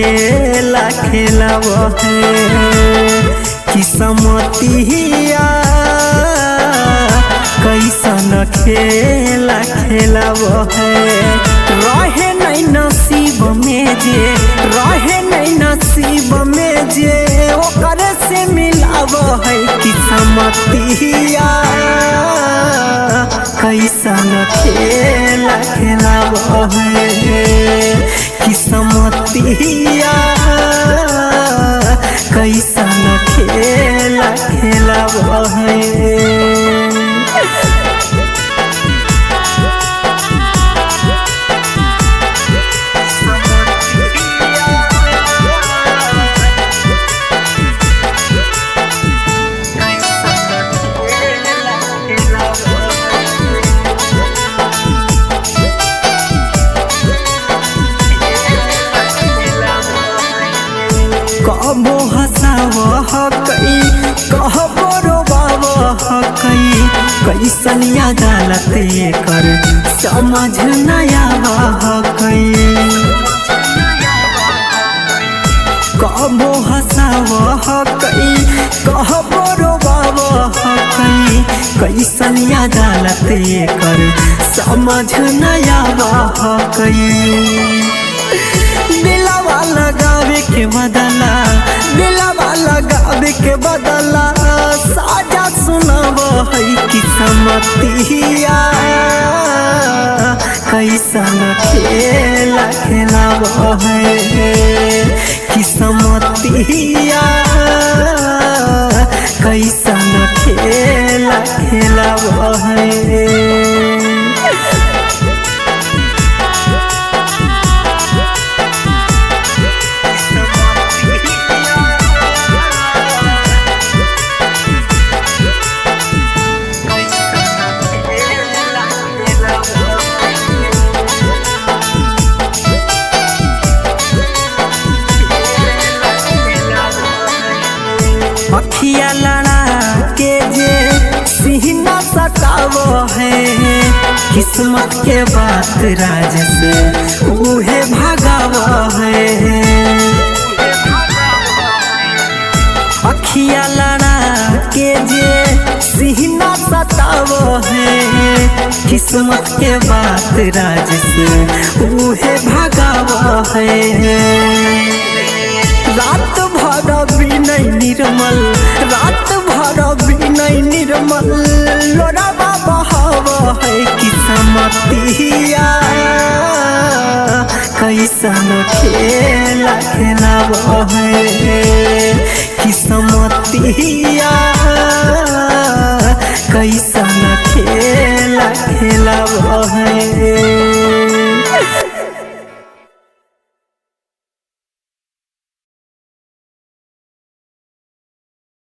खेला खेलाव है किस्मतिया कैसन खेला खेलाव है। रहे नहीं नसीब में जे रहे नहीं नसीब में जे ओकरे से मिलाव है किस्मतिया कैसन खेला खेलाव है किस्मतिया कैसन खेला खेलाव है। कबो हंसाव हकई कहबो रोबाव हकई कैसन अदालत कर समझ न आव हकई। कबो हंसाव हकई कहबो रोबाव हकई कैसन अदालत कर समझ न आव हकई। दिलवा लगावे के बदला दिलवा लगावे के बदला साजा सुनाव है किस्मतिया कैसन खेला खेलाव है किस्मतिया कैसन खेला खेलाव है। अखिया लड़ा के जे सीना सताव है किस्मत के बात राज से उहे भगाव है। अखिया लड़ा के जे सीना सताव है किस्मत के बात राज से उहे भगाव है। रात भर विनय निर्मल रात भर विनय निर्मल लोरावा बहाव है किस्मतिया कैसन खेला खेलाव है किस्मतिया कैसन खेला खेलाव है।